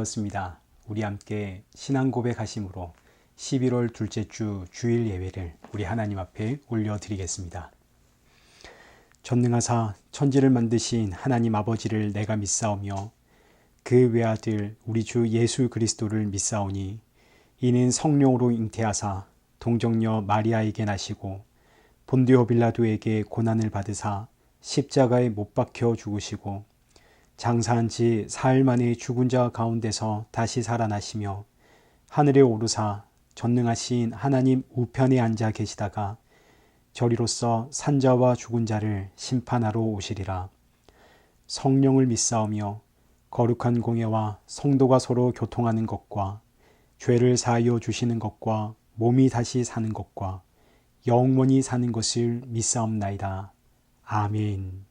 되었습니다. 우리 함께 신앙 고백하심으로 11월 둘째 주 주일 예배를 우리 하나님 앞에 올려드리겠습니다. 전능하사 천지를 만드신 하나님 아버지를 내가 믿사오며 그 외아들 우리 주 예수 그리스도를 믿사오니 이는 성령으로 잉태하사 동정녀 마리아에게 나시고 본디오 빌라도에게 고난을 받으사 십자가에 못 박혀 죽으시고 장사한 지 사흘 만에 죽은 자 가운데서 다시 살아나시며 하늘에 오르사 전능하신 하나님 우편에 앉아 계시다가 저리로서 산자와 죽은 자를 심판하러 오시리라. 성령을 믿사오며 거룩한 공예와 성도가 서로 교통하는 것과 죄를 사하여 주시는 것과 몸이 다시 사는 것과 영원히 사는 것을 믿사옵나이다. 아멘.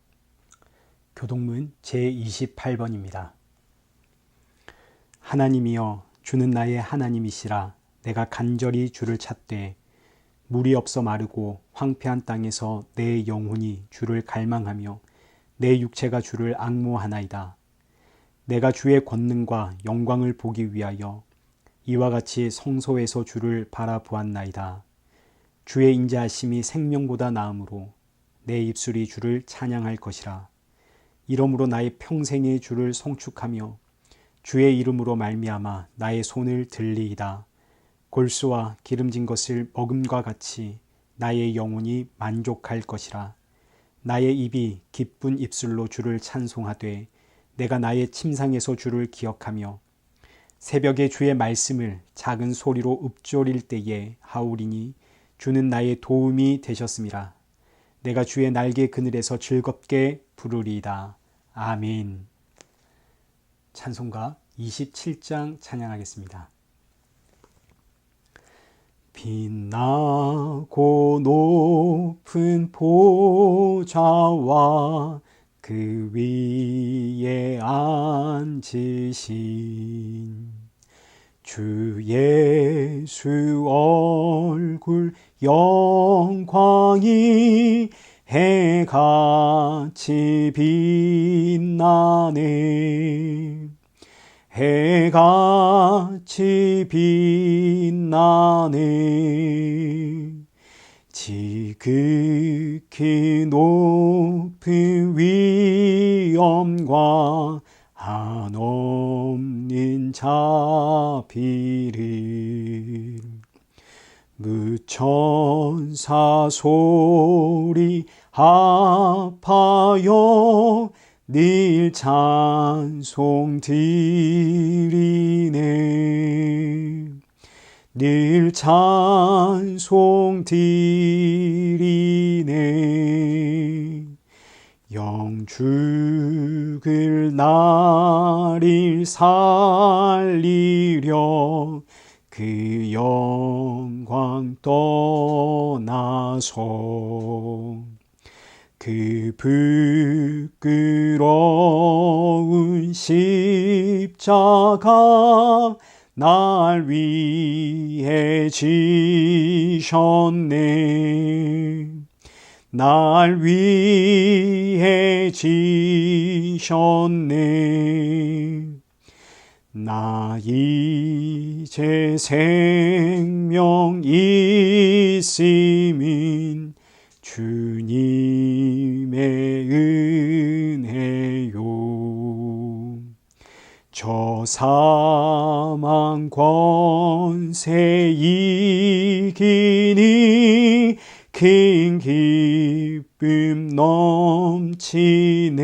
교동문 제28번입니다. 하나님이여 주는 나의 하나님이시라. 내가 간절히 주를 찾되 물이 없어 마르고 황폐한 땅에서 내 영혼이 주를 갈망하며 내 육체가 주를 앙모하나이다. 내가 주의 권능과 영광을 보기 위하여 이와 같이 성소에서 주를 바라보았나이다. 주의 인자하심이 생명보다 나으므로 내 입술이 주를 찬양할 것이라. 이러므로 나의 평생에 주를 송축하며 주의 이름으로 말미암아 나의 손을 들리이다. 골수와 기름진 것을 먹음과 같이 나의 영혼이 만족할 것이라. 나의 입이 기쁜 입술로 주를 찬송하되 내가 나의 침상에서 주를 기억하며 새벽에 주의 말씀을 작은 소리로 읊조릴 때에 하오리니 주는 나의 도움이 되셨음이라. 내가 주의 날개 그늘에서 즐겁게 부르리이다. 아멘. 찬송가 27장 찬양하겠습니다. 빛나고 높은 보좌와 그 위에 앉으신 주 예수 얼굴 영광이 해같이 빛나네. 해같이 빛나네. 지극히 높은 위엄과 한없는 자비를 무천사 소리 합하여 늘 찬송 드리네. 늘 찬송 드리네. 영죽을 나를 살리려 그 영광 떠나서 그 부끄러운 십자가 날 위해 지셨네. 날 위해 지셨네. 나 이제 생명 있음인 주님의 은혜요. 저 사망 권세 이기니 큰 기쁨 넘치네.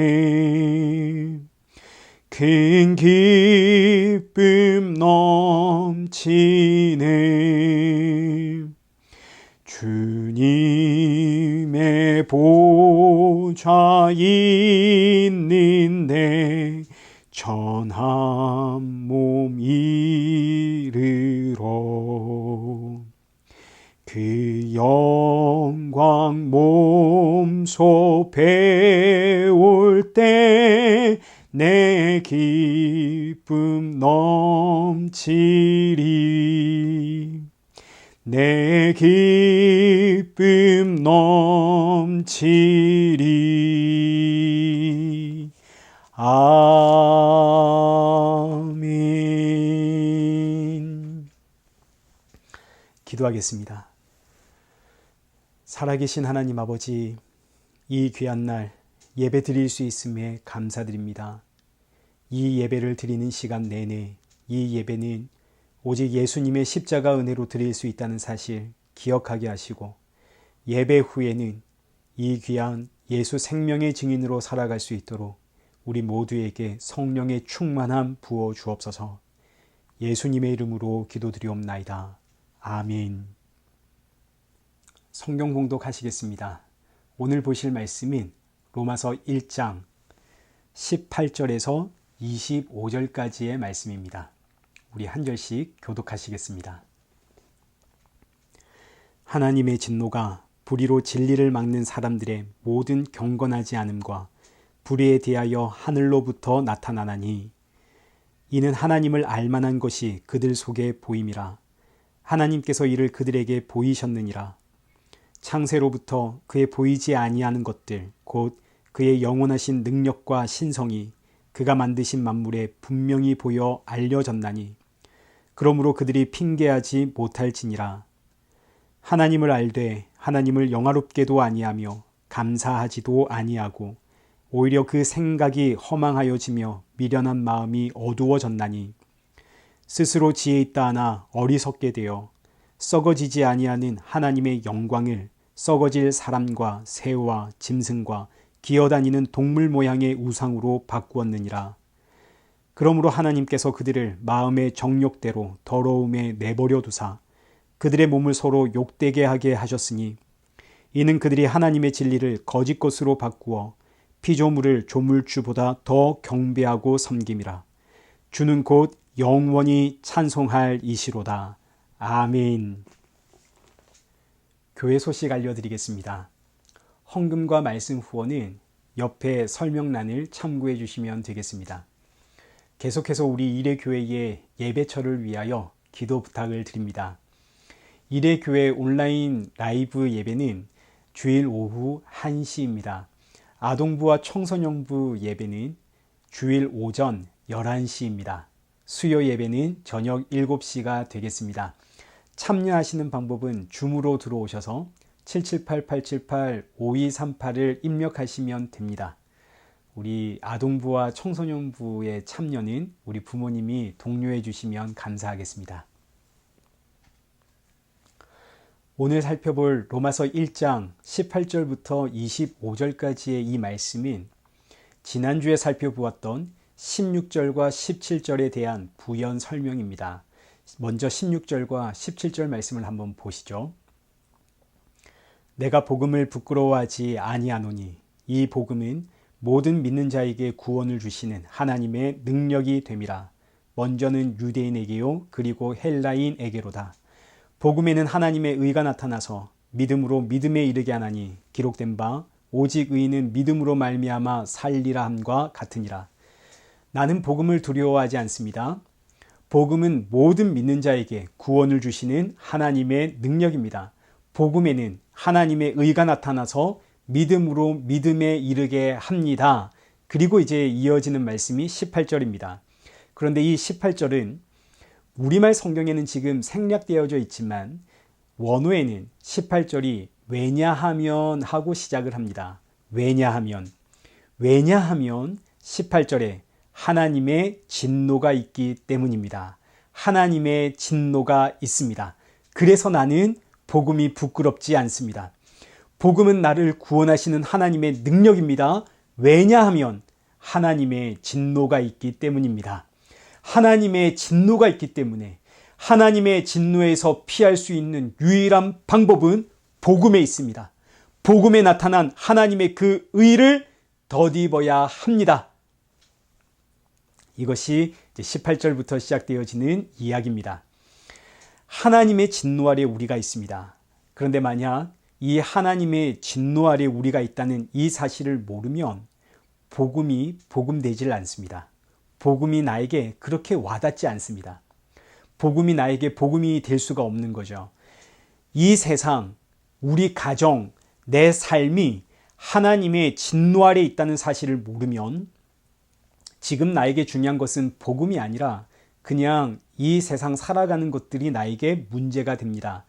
큰 기쁨 넘치네. 주님의 보좌 있는데 전한 몸 이르러 그 영광 몸소 배울 때 내 기쁨 넘치리. 내 기쁨 넘치리. 「アーメン 기도하겠습니다. 살아계신 하나님 아버지, 이 귀한 날 예배 드릴 수 있음에 감사드립니다. 이 예배를 드리는 시간 내내 이 예배는 오직 예수님의 십자가 은혜로 드릴 수 있다는 사실 기억하게 하시고, 예배 후에는 이 귀한 예수 생명의 증인으로 살아갈 수 있도록 우리 모두에게 성령의 충만함 부어 주옵소서. 예수님의 이름으로 기도드리옵나이다. 아멘. 성경 봉독하시겠습니다. 오늘 보실 말씀은 로마서 1장 18절에서 25절까지의 말씀입니다. 우리 한 절씩 교독하시겠습니다. 하나님의 진노가 불의로 진리를 막는 사람들의 모든 경건하지 않음과 불의에 대하여 하늘로부터 나타나나니, 이는 하나님을 알만한 것이 그들 속에 보임이라. 하나님께서 이를 그들에게 보이셨느니라. 창세로부터 그의 보이지 아니하는 것들, 곧 그의 영원하신 능력과 신성이 그가 만드신 만물에 분명히 보여 알려졌나니, 그러므로 그들이 핑계하지 못할지니라. 하나님을 알되 하나님을 영화롭게도 아니하며 감사하지도 아니하고, 오히려 그 생각이 허망하여지며 미련한 마음이 어두워졌나니, 스스로 지혜 있다 하나 어리석게 되어 썩어지지 아니하는 하나님의 영광을 썩어질 사람과 새와 짐승과 기어다니는 동물 모양의 우상으로 바꾸었느니라. 그러므로 하나님께서 그들을 마음의 정욕대로 더러움에 내버려 두사 그들의 몸을 서로 욕되게 하게 하셨으니, 이는 그들이 하나님의 진리를 거짓 것으로 바꾸어 피조물을 조물주보다 더 경배하고 섬김이라. 주는 곧 영원히 찬송할 이시로다. 아멘. 교회 소식 알려드리겠습니다. 헌금과 말씀 후원은 옆에 설명란을 참고해 주시면 되겠습니다. 계속해서 우리 이레교회의 예배처를 위하여 기도 부탁을 드립니다. 이레교회 온라인 라이브 예배는 주일 오후 1시입니다. 아동부와 청소년부 예배는 주일 오전 11시입니다. 수요 예배는 저녁 7시가 되겠습니다. 참여하시는 방법은 줌으로 들어오셔서 778-878-5238을 입력하시면 됩니다. 우리 아동부와 청소년부의 참여는 우리 부모님이 독려해 주시면 감사하겠습니다. 오늘 살펴볼 로마서 1장 18절부터 25절까지의 이 말씀은 지난주에 살펴보았던 16절과 17절에 대한 부연 설명입니다. 먼저 16절과 17절 말씀을 한번 보시죠. 내가 복음을 부끄러워하지 아니하노니 이 복음은 모든 믿는 자에게 구원을 주시는 하나님의 능력이 됨이라. 먼저는 유대인에게요 그리고 헬라인에게로다. 복음에는 하나님의 의가 나타나서 믿음으로 믿음에 이르게 하나니, 기록된 바 오직 의인은 믿음으로 말미암아 살리라 함과 같으니라. 나는 복음을 두려워하지 않습니다. 복음은 모든 믿는 자에게 구원을 주시는 하나님의 능력입니다. 복음에는 하나님의 의가 나타나서 믿음으로 믿음에 이르게 합니다. 그리고 이제 이어지는 말씀이 18절입니다. 그런데 이 18절은 우리말 성경에는 지금 생략되어져 있지만 원어에는 18절이 왜냐하면 하고 시작을 합니다. 왜냐하면 18절에 하나님의 진노가 있기 때문입니다. 하나님의 진노가 있습니다. 그래서 나는 복음이 부끄럽지 않습니다. 복음은 나를 구원하시는 하나님의 능력입니다. 왜냐하면 하나님의 진노가 있기 때문입니다. 하나님의 진노가 있기 때문에 하나님의 진노에서 피할 수 있는 유일한 방법은 복음에 있습니다. 복음에 나타난 하나님의 그 의를 덧입어야 합니다. 이것이 18절부터 시작되어지는 이야기입니다. 하나님의 진노 아래 우리가 있습니다. 그런데 만약 이 하나님의 진노 아래 우리가 있다는 이 사실을 모르면 복음이 복음되질 않습니다. 복음이 나에게 그렇게 와닿지 않습니다. 복음이 나에게 복음이 될 수가 없는 거죠. 이 세상, 우리 가정, 내 삶이 하나님의 진노 아래 있다는 사실을 모르면 지금 나에게 중요한 것은 복음이 아니라 그냥 이 세상 살아가는 것들이 나에게 문제가 됩니다.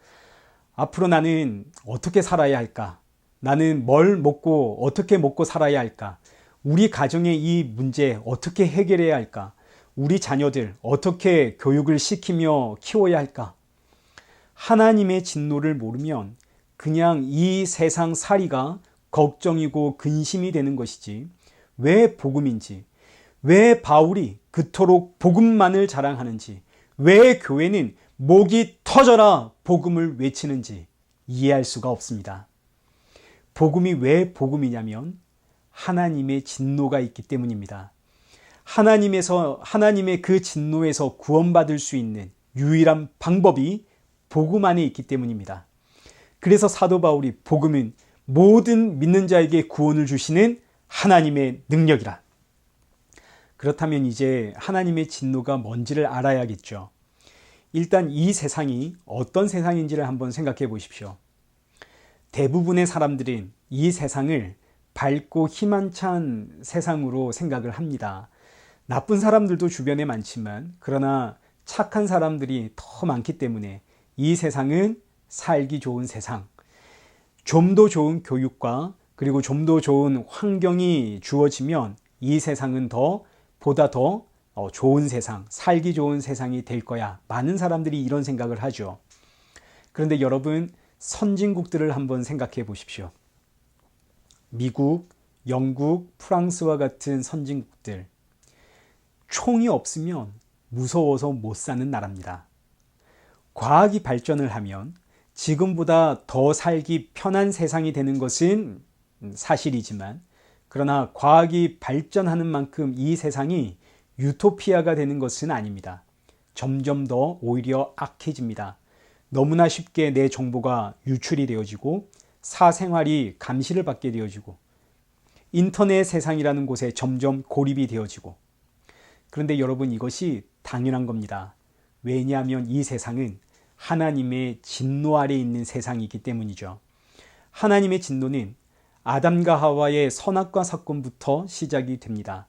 앞으로 나는 어떻게 살아야 할까? 나는 뭘 먹고 어떻게 먹고 살아야 할까? 우리 가정의 이 문제 어떻게 해결해야 할까? 우리 자녀들 어떻게 교육을 시키며 키워야 할까? 하나님의 진노를 모르면 그냥 이 세상 살이가 걱정이고 근심이 되는 것이지, 왜 복음인지, 왜 바울이 그토록 복음만을 자랑하는지, 왜 교회는 목이 터져라 복음을 외치는지 이해할 수가 없습니다. 복음이 왜 복음이냐면 하나님의 진노가 있기 때문입니다. 하나님의 그 진노에서 구원받을 수 있는 유일한 방법이 복음 안에 있기 때문입니다. 그래서 사도 바울이 복음은 모든 믿는 자에게 구원을 주시는 하나님의 능력이라. 그렇다면 이제 하나님의 진노가 뭔지를 알아야겠죠. 일단 이 세상이 어떤 세상인지를 한번 생각해 보십시오. 대부분의 사람들은 이 세상을 밝고 희망찬 세상으로 생각을 합니다. 나쁜 사람들도 주변에 많지만 그러나 착한 사람들이 더 많기 때문에 이 세상은 살기 좋은 세상, 좀 더 좋은 교육과 그리고 좀 더 좋은 환경이 주어지면 이 세상은 보다 더 좋은 세상, 살기 좋은 세상이 될 거야. 많은 사람들이 이런 생각을 하죠. 그런데 여러분, 선진국들을 한번 생각해 보십시오. 미국, 영국, 프랑스와 같은 선진국들. 총이 없으면 무서워서 못 사는 나라입니다. 과학이 발전을 하면 지금보다 더 살기 편한 세상이 되는 것은 사실이지만, 그러나 과학이 발전하는 만큼 이 세상이 유토피아가 되는 것은 아닙니다. 점점 더 오히려 악해집니다. 너무나 쉽게 내 정보가 유출이 되어지고 사생활이 감시를 받게 되어지고 인터넷 세상이라는 곳에 점점 고립이 되어지고, 그런데 여러분, 이것이 당연한 겁니다. 왜냐하면 이 세상은 하나님의 진노 아래 있는 세상이기 때문이죠. 하나님의 진노는 아담과 하와의 선악과 사건부터 시작이 됩니다.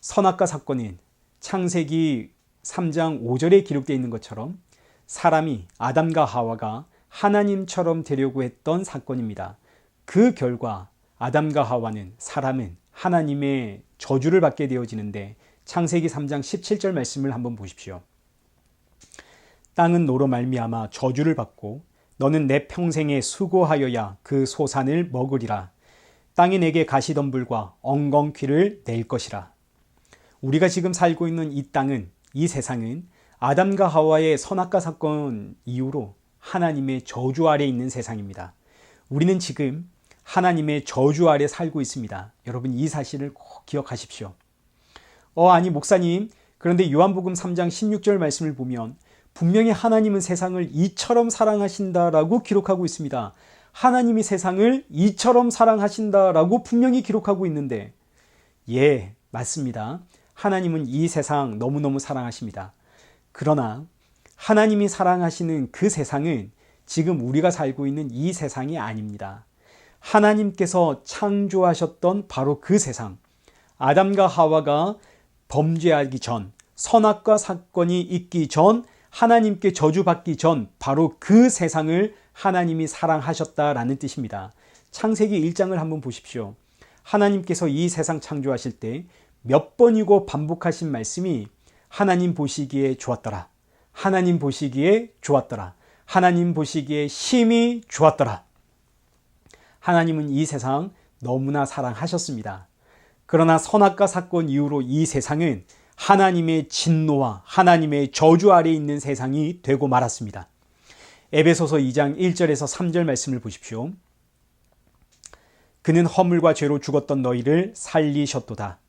선악과 사건은 창세기 3장 5절에 기록되어 있는 것처럼 사람이, 아담과 하와가 하나님처럼 되려고 했던 사건입니다. 그 결과 아담과 하와는, 사람은 하나님의 저주를 받게 되어지는데, 창세기 3장 17절 말씀을 한번 보십시오. 땅은 너로 말미암아 저주를 받고 너는 내 평생에 수고하여야 그 소산을 먹으리라. 땅이 내게 가시덤불과 엉겅퀴를 낼 것이라. 우리가 지금 살고 있는 이 땅은, 이 세상은 아담과 하와의 선악과 사건 이후로 하나님의 저주 아래 있는 세상입니다. 우리는 지금 하나님의 저주 아래 살고 있습니다. 여러분, 이 사실을 꼭 기억하십시오. 아니 목사님, 그런데 요한복음 3장 16절 말씀을 보면 분명히 하나님은 세상을 이처럼 사랑하신다라고 기록하고 있습니다. 하나님이 세상을 이처럼 사랑하신다라고 분명히 기록하고 있는데, 예, 맞습니다. 하나님은 이 세상 너무너무 사랑하십니다. 그러나 하나님이 사랑하시는 그 세상은 지금 우리가 살고 있는 이 세상이 아닙니다. 하나님께서 창조하셨던 바로 그 세상, 아담과 하와가 범죄하기 전, 선악과 사건이 있기 전, 하나님께 저주받기 전, 바로 그 세상을 하나님이 사랑하셨다라는 뜻입니다. 창세기 1장을 한번 보십시오. 하나님께서 이 세상 창조하실 때 몇 번이고 반복하신 말씀이 하나님 보시기에 좋았더라. 하나님 보시기에 좋았더라. 하나님 보시기에 심히 좋았더라. 하나님은 이 세상 너무나 사랑하셨습니다. 그러나 선악과 사건 이후로 이 세상은 하나님의 진노와 하나님의 저주 아래 있는 세상이 되고 말았습니다. 에베소서 2장 1절에서 3절 말씀을 보십시오. 그는 허물과 죄로 죽었던 너희를 살리셨도다.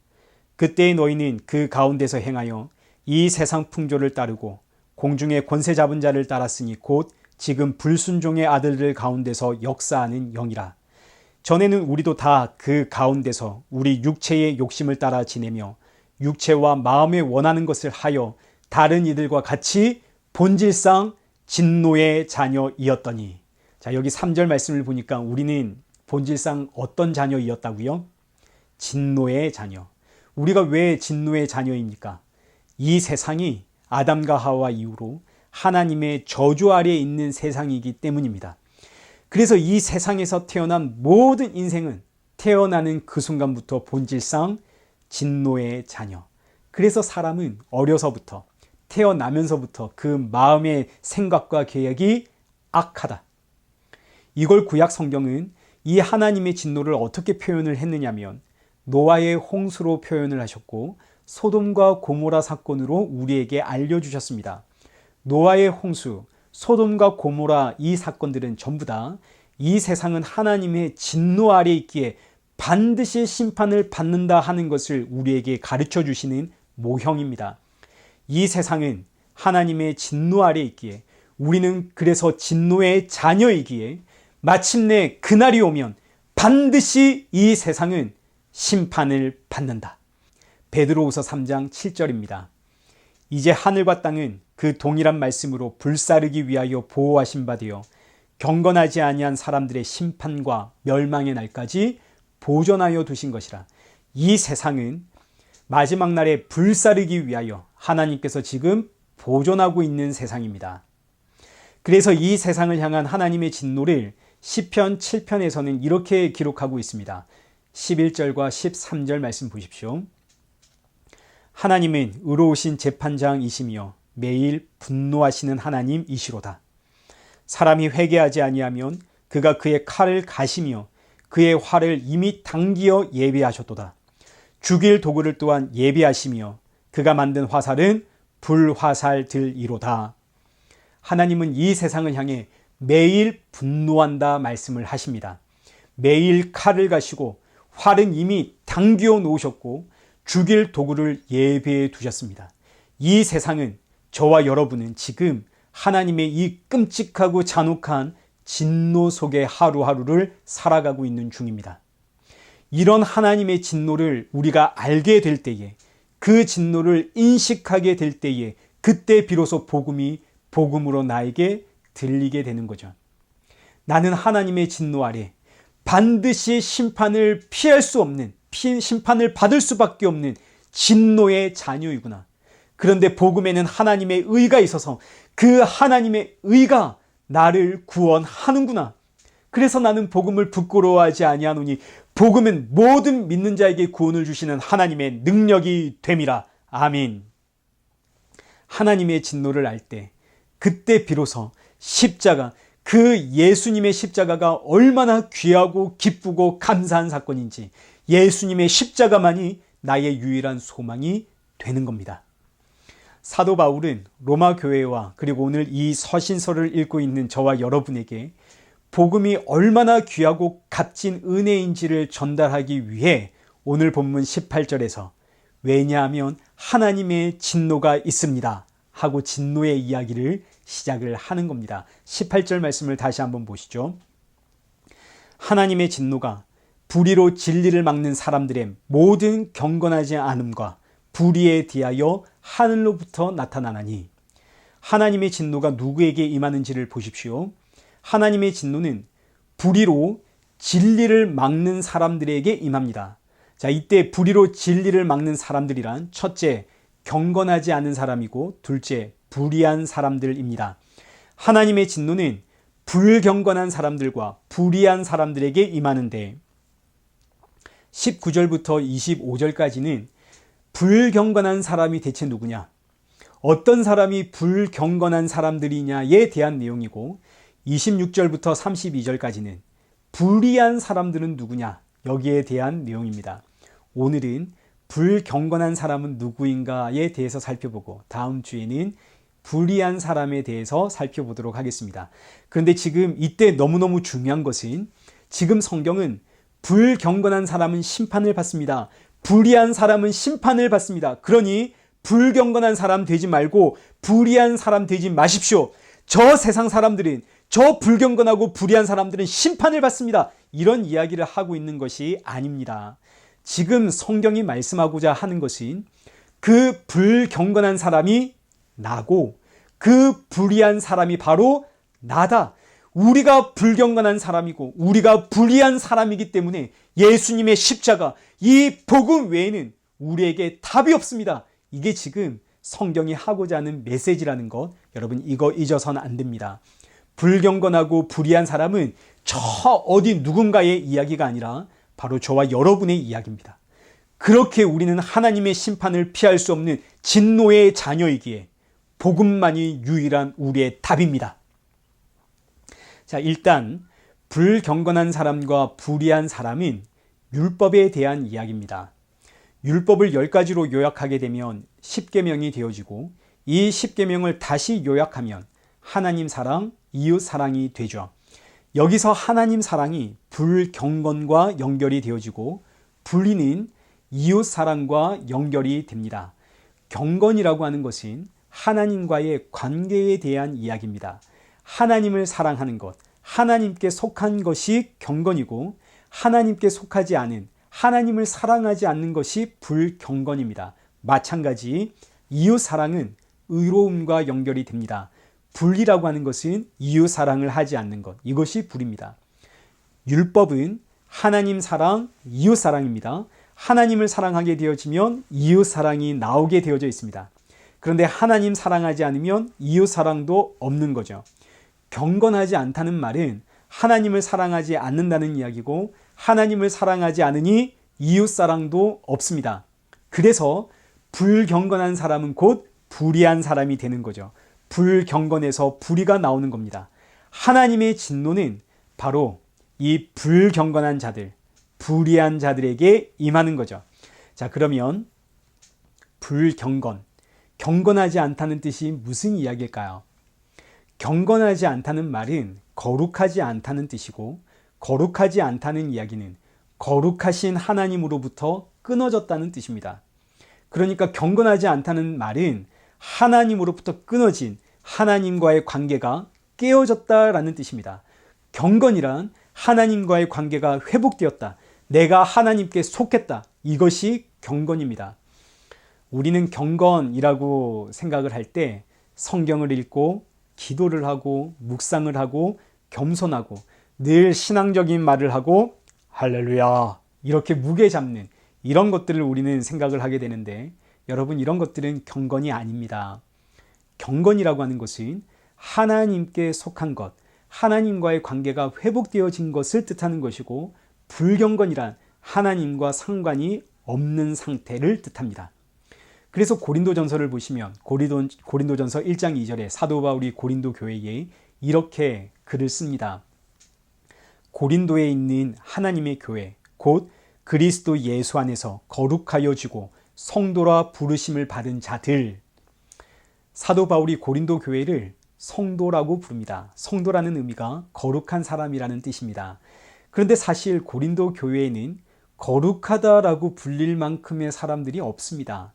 그때의 너희는 그 가운데서 행하여 이 세상 풍조를 따르고 공중의 권세 잡은 자를 따랐으니 곧 지금 불순종의 아들들 가운데서 역사하는 영이라. 전에는 우리도 다 그 가운데서 우리 육체의 욕심을 따라 지내며 육체와 마음에 원하는 것을 하여 다른 이들과 같이 본질상 진노의 자녀이었더니. 자, 여기 3절 말씀을 보니까 우리는 본질상 어떤 자녀이었다고요? 진노의 자녀. 우리가 왜 진노의 자녀입니까? 이 세상이 아담과 하와 이후로 하나님의 저주 아래에 있는 세상이기 때문입니다. 그래서 이 세상에서 태어난 모든 인생은 태어나는 그 순간부터 본질상 진노의 자녀. 그래서 사람은 어려서부터 태어나면서부터 그 마음의 생각과 계획이 악하다. 이걸 구약 성경은 이 하나님의 진노를 어떻게 표현을 했느냐면 노아의 홍수로 표현을 하셨고 소돔과 고모라 사건으로 우리에게 알려주셨습니다. 노아의 홍수, 소돔과 고모라 이 사건들은 전부 다 이 세상은 하나님의 진노 아래에 있기에 반드시 심판을 받는다 하는 것을 우리에게 가르쳐 주시는 모형입니다. 이 세상은 하나님의 진노 아래에 있기에 우리는 그래서 진노의 자녀이기에 마침내 그날이 오면 반드시 이 세상은 심판을 받는다. 베드로후서 3장 7절입니다. 이제 하늘과 땅은 그 동일한 말씀으로 불사르기 위하여 보호하신 바 되어 경건하지 아니한 사람들의 심판과 멸망의 날까지 보존하여 두신 것이라. 이 세상은 마지막 날에 불사르기 위하여 하나님께서 지금 보존하고 있는 세상입니다. 그래서 이 세상을 향한 하나님의 진노를 시편 7편에서는 이렇게 기록하고 있습니다. 11절과 13절 말씀 보십시오. 하나님은 의로우신 재판장이시며 매일 분노하시는 하나님이시로다. 사람이 회개하지 아니하면 그가 그의 칼을 가시며 그의 활을 이미 당기어 예비하셨도다. 죽일 도구를 또한 예비하시며 그가 만든 화살은 불화살들이로다. 하나님은 이 세상을 향해 매일 분노한다 말씀을 하십니다. 매일 칼을 가시고 활은 이미 당겨 놓으셨고 죽일 도구를 예비해 두셨습니다. 이 세상은 저와 여러분은 지금 하나님의 이 끔찍하고 잔혹한 진노 속의 하루하루를 살아가고 있는 중입니다. 이런 하나님의 진노를 우리가 알게 될 때에, 그 진노를 인식하게 될 때에 그때 비로소 복음이 복음으로 나에게 들리게 되는 거죠. 나는 하나님의 진노 아래 반드시 심판을 피할 수 없는, 심판을 받을 수밖에 없는 진노의 자녀이구나. 그런데 복음에는 하나님의 의가 있어서 그 하나님의 의가 나를 구원하는구나. 그래서 나는 복음을 부끄러워하지 아니하노니 복음은 모든 믿는 자에게 구원을 주시는 하나님의 능력이 됨이라. 아멘. 하나님의 진노를 알 때, 그때 비로소 십자가, 그 예수님의 십자가가 얼마나 귀하고 기쁘고 감사한 사건인지, 예수님의 십자가만이 나의 유일한 소망이 되는 겁니다. 사도 바울은 로마 교회와 그리고 오늘 이 서신서를 읽고 있는 저와 여러분에게 복음이 얼마나 귀하고 값진 은혜인지를 전달하기 위해 오늘 본문 18절에서 왜냐하면 하나님의 진노가 있습니다 하고 진노의 이야기를 시작을 하는 겁니다. 18절 말씀을 다시 한번 보시죠. 하나님의 진노가 불의로 진리를 막는 사람들의 모든 경건하지 않음과 불의에 대하여 하늘로부터 나타나나니. 하나님의 진노가 누구에게 임하는지를 보십시오. 하나님의 진노는 불의로 진리를 막는 사람들에게 임합니다. 자, 이때 불의로 진리를 막는 사람들이란 첫째, 경건하지 않은 사람이고 둘째, 불의한 사람들입니다. 하나님의 진노는 불경건한 사람들과 불의한 사람들에게 임하는데 19절부터 25절까지는 불경건한 사람이 대체 누구냐? 어떤 사람이 불경건한 사람들이냐에 대한 내용이고 26절부터 32절까지는 불의한 사람들은 누구냐? 여기에 대한 내용입니다. 오늘은 불경건한 사람은 누구인가에 대해서 살펴보고 다음 주에는 불의한 사람에 대해서 살펴보도록 하겠습니다. 그런데 지금 이때 너무너무 중요한 것은 지금 성경은 불경건한 사람은 심판을 받습니다. 불의한 사람은 심판을 받습니다. 그러니 불경건한 사람 되지 말고 불의한 사람 되지 마십시오. 저 세상 사람들은, 저 불경건하고 불의한 사람들은 심판을 받습니다. 이런 이야기를 하고 있는 것이 아닙니다. 지금 성경이 말씀하고자 하는 것은 그 불경건한 사람이 나고 그 불의한 사람이 바로 나다. 우리가 불경건한 사람이고 우리가 불의한 사람이기 때문에 예수님의 십자가, 이 복음 외에는 우리에게 답이 없습니다. 이게 지금 성경이 하고자 하는 메시지라는 것, 여러분 이거 잊어서는 안 됩니다. 불경건하고 불의한 사람은 저 어디 누군가의 이야기가 아니라 바로 저와 여러분의 이야기입니다. 그렇게 우리는 하나님의 심판을 피할 수 없는 진노의 자녀이기에 복음만이 유일한 우리의 답입니다. 자, 일단 불경건한 사람과 불의한 사람은 율법에 대한 이야기입니다. 율법을 10가지로 요약하게 되면 10계명이 되어지고 이 10계명을 다시 요약하면 하나님 사랑, 이웃 사랑이 되죠. 여기서 하나님 사랑이 불경건과 연결이 되어지고 불의는 이웃 사랑과 연결이 됩니다. 경건이라고 하는 것은 하나님과의 관계에 대한 이야기입니다. 하나님을 사랑하는 것, 하나님께 속한 것이 경건이고 하나님께 속하지 않은, 하나님을 사랑하지 않는 것이 불경건입니다. 마찬가지 이웃 사랑은 의로움과 연결이 됩니다. 불의라고 하는 것은 이웃 사랑을 하지 않는 것, 이것이 불입니다. 율법은 하나님 사랑, 이웃 사랑입니다. 하나님을 사랑하게 되어지면 이웃 사랑이 나오게 되어져 있습니다. 그런데 하나님 사랑하지 않으면 이웃 사랑도 없는 거죠. 경건하지 않다는 말은 하나님을 사랑하지 않는다는 이야기고 하나님을 사랑하지 않으니 이웃 사랑도 없습니다. 그래서 불경건한 사람은 곧 불의한 사람이 되는 거죠. 불경건에서 불의가 나오는 겁니다. 하나님의 진노는 바로 이 불경건한 자들, 불의한 자들에게 임하는 거죠. 자, 그러면 불경건, 경건하지 않다는 뜻이 무슨 이야기일까요? 경건하지 않다는 말은 거룩하지 않다는 뜻이고 거룩하지 않다는 이야기는 거룩하신 하나님으로부터 끊어졌다는 뜻입니다. 그러니까 경건하지 않다는 말은 하나님으로부터 끊어진 하나님과의 관계가 깨어졌다라는 뜻입니다. 경건이란 하나님과의 관계가 회복되었다. 내가 하나님께 속했다. 이것이 경건입니다. 우리는 경건이라고 생각을 할 때 성경을 읽고 기도를 하고 묵상을 하고 겸손하고 늘 신앙적인 말을 하고 할렐루야 이렇게 무게 잡는 이런 것들을 우리는 생각을 하게 되는데 여러분 이런 것들은 경건이 아닙니다. 경건이라고 하는 것은 하나님께 속한 것, 하나님과의 관계가 회복되어진 것을 뜻하는 것이고 불경건이란 하나님과 상관이 없는 상태를 뜻합니다. 그래서 고린도전서를 보시면 고린도전서 1장 2절에 사도 바울이 고린도 교회에 이렇게 글을 씁니다. 고린도에 있는 하나님의 교회 곧 그리스도 예수 안에서 거룩하여지고 성도라 부르심을 받은 자들. 사도 바울이 고린도 교회를 성도라고 부릅니다. 성도라는 의미가 거룩한 사람이라는 뜻입니다. 그런데 사실 고린도 교회에는 거룩하다라고 불릴 만큼의 사람들이 없습니다.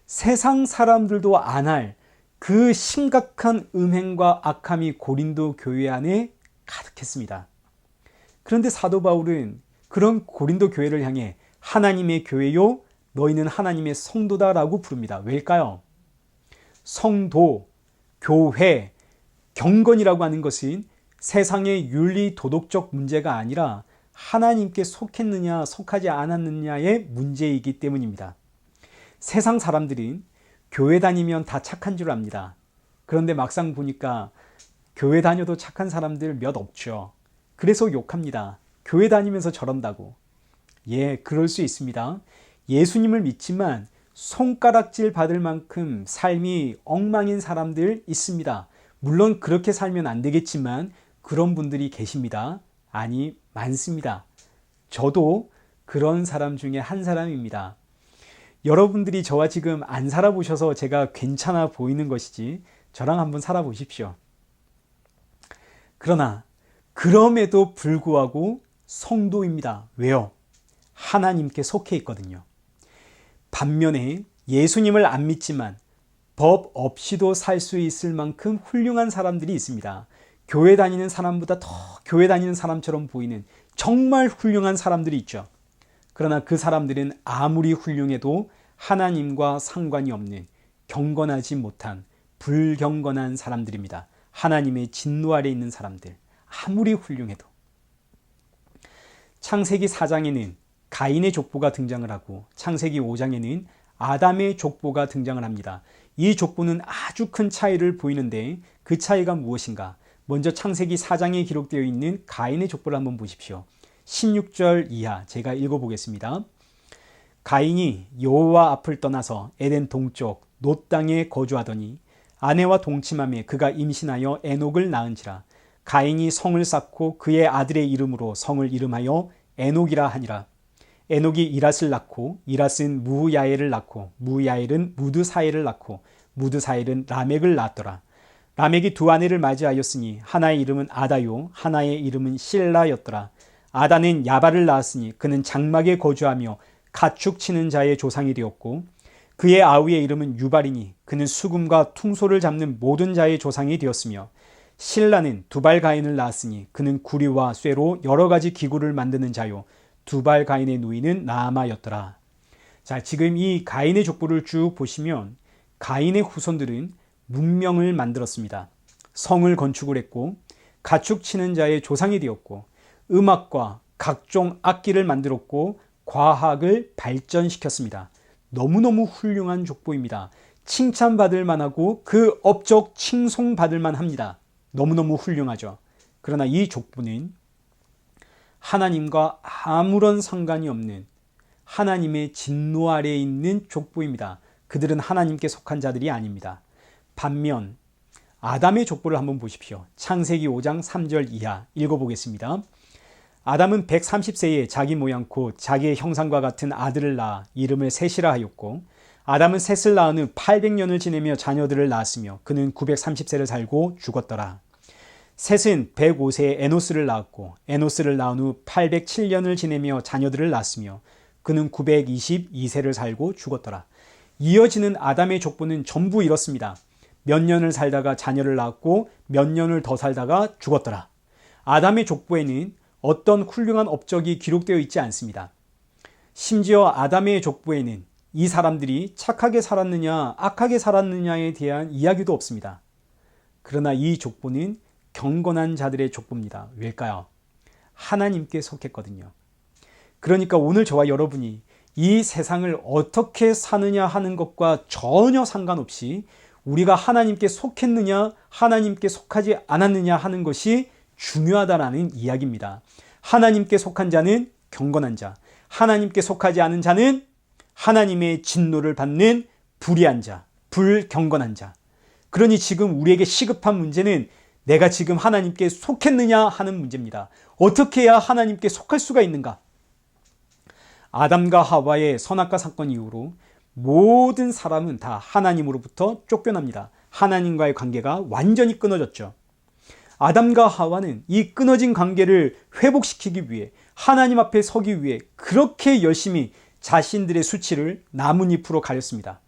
세상 사람들도 안 할 그 심각한 음행과 악함이 고린도 교회 안에 가득했습니다. 그런데 사도 바울은 그런 고린도 교회를 향해 하나님의 교회요 너희는 하나님의 성도다라고 부릅니다. 왜일까요? 성도, 교회, 경건이라고 하는 것은 세상의 윤리 도덕적 문제가 아니라 하나님께 속했느냐 속하지 않았느냐의 문제이기 때문입니다. 세상 사람들은 교회 다니면 다 착한 줄 압니다. 그런데 막상 보니까 교회 다녀도 착한 사람들 몇 없죠. 그래서 욕합니다. 교회 다니면서 저런다고. 예, 그럴 수 있습니다. 예수님을 믿지만 손가락질 받을 만큼 삶이 엉망인 사람들 있습니다. 물론 그렇게 살면 안 되겠지만 그런 분들이 계십니다. 아니, 많습니다. 저도 그런 사람 중에 한 사람입니다. 여러분들이 저와 지금 안 살아보셔서 제가 괜찮아 보이는 것이지 저랑 한번 살아보십시오. 그러나 그럼에도 불구하고 성도입니다. 왜요? 하나님께 속해 있거든요. 반면에 예수님을 안 믿지만 법 없이도 살 수 있을 만큼 훌륭한 사람들이 있습니다. 교회 다니는 사람보다 더 교회 다니는 사람처럼 보이는 정말 훌륭한 사람들이 있죠. 그러나 그 사람들은 아무리 훌륭해도 하나님과 상관이 없는 경건하지 못한 불경건한 사람들입니다. 하나님의 진노 아래 있는 사람들. 아무리 훌륭해도. 창세기 4장에는 가인의 족보가 등장을 하고 창세기 5장에는 아담의 족보가 등장을 합니다. 이 족보는 아주 큰 차이를 보이는데 그 차이가 무엇인가? 먼저 창세기 4장에 기록되어 있는 가인의 족보를 한번 보십시오. 16절 이하 제가 읽어보겠습니다. 가인이 여호와 앞을 떠나서 에덴 동쪽 놋 땅에 거주하더니 아내와 동침함에 그가 임신하여 에녹을 낳은지라. 가인이 성을 쌓고 그의 아들의 이름으로 성을 이름하여 에녹이라 하니라. 에녹이 이랏을 낳고 이랏은 무야엘을 낳고 무야엘은 무드사엘을 낳고 무드사엘은 라멕을 낳았더라. 라멕이 두 아내를 맞이하였으니 하나의 이름은 아다요 하나의 이름은 실라였더라. 아다는 야발을 낳았으니 그는 장막에 거주하며 가축 치는 자의 조상이 되었고 그의 아우의 이름은 유발이니 그는 수금과 퉁소를 잡는 모든 자의 조상이 되었으며 실라는 두발 가인을 낳았으니 그는 구리와 쇠로 여러 가지 기구를 만드는 자요 두발 가인의 누이는 나아마였더라. 자, 지금 이 가인의 족보를 쭉 보시면 가인의 후손들은 문명을 만들었습니다. 성을 건축을 했고 가축 치는 자의 조상이 되었고 음악과 각종 악기를 만들었고 과학을 발전시켰습니다. 너무너무 훌륭한 족보입니다. 칭찬받을 만하고 그 업적 칭송받을 만합니다. 너무너무 훌륭하죠. 그러나 이 족보는 하나님과 아무런 상관이 없는 하나님의 진노 아래에 있는 족보입니다. 그들은 하나님께 속한 자들이 아닙니다. 반면 아담의 족보를 한번 보십시오. 창세기 5장 3절 이하 읽어보겠습니다. 아담은 130세에 자기 모양 곧 자기의 형상과 같은 아들을 낳아 이름을 셋이라 하였고 아담은 셋을 낳은 후 800년을 지내며 자녀들을 낳았으며 그는 930세를 살고 죽었더라. 셋은 105세에 에노스를 낳았고 에노스를 낳은 후 807년을 지내며 자녀들을 낳았으며 그는 922세를 살고 죽었더라. 이어지는 아담의 족보는 전부 이렇습니다. 몇 년을 살다가 자녀를 낳았고 몇 년을 더 살다가 죽었더라. 아담의 족보에는 어떤 훌륭한 업적이 기록되어 있지 않습니다. 심지어 아담의 족보에는 이 사람들이 착하게 살았느냐 악하게 살았느냐에 대한 이야기도 없습니다. 그러나 이 족보는 경건한 자들의 족보입니다. 왜일까요? 하나님께 속했거든요. 그러니까 오늘 저와 여러분이 이 세상을 어떻게 사느냐 하는 것과 전혀 상관없이 우리가 하나님께 속했느냐 하나님께 속하지 않았느냐 하는 것이 중요하다라는 이야기입니다. 하나님께 속한 자는 경건한 자, 하나님께 속하지 않은 자는 하나님의 진노를 받는 불의한 자, 불경건한 자. 그러니 지금 우리에게 시급한 문제는 내가 지금 하나님께 속했느냐 하는 문제입니다. 어떻게 해야 하나님께 속할 수가 있는가? 아담과 하와의 선악과 사건 이후로 모든 사람은 다 하나님으로부터 쫓겨납니다. 하나님과의 관계가 완전히 끊어졌죠. 아담과 하와는 이 끊어진 관계를 회복시키기 위해 하나님 앞에 서기 위해 그렇게 열심히 자신들의 수치를 나뭇잎으로 가렸습니다.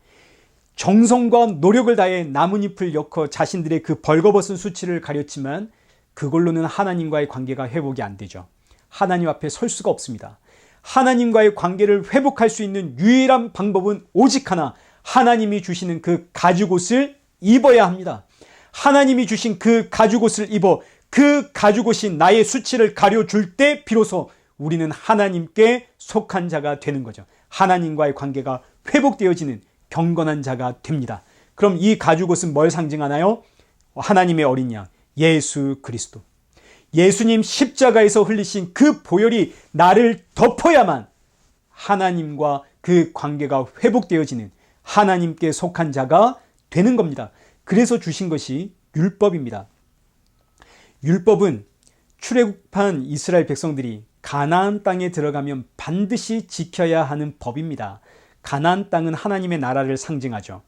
정성과 노력을 다해 나뭇잎을 엮어 자신들의 그 벌거벗은 수치를 가렸지만 그걸로는 하나님과의 관계가 회복이 안 되죠. 하나님 앞에 설 수가 없습니다. 하나님과의 관계를 회복할 수 있는 유일한 방법은 오직 하나, 하나님이 주시는 그 가죽옷을 입어야 합니다. 하나님이 주신 그 가죽옷을 입어 그 가죽옷이 나의 수치를 가려줄 때 비로소 우리는 하나님께 속한 자가 되는 거죠. 하나님과의 관계가 회복되어지는 경건한 자가 됩니다. 그럼 이 가죽옷은 뭘 상징하나요? 하나님의 어린 양, 예수 그리스도. 예수님 십자가에서 흘리신 그 보혈이 나를 덮어야만 하나님과 그 관계가 회복되어지는 하나님께 속한 자가 되는 겁니다. 그래서 주신 것이 율법입니다. 율법은 출애굽한 이스라엘 백성들이 가나안 땅에 들어가면 반드시 지켜야 하는 법입니다. 가나안 땅은 하나님의 나라를 상징하죠.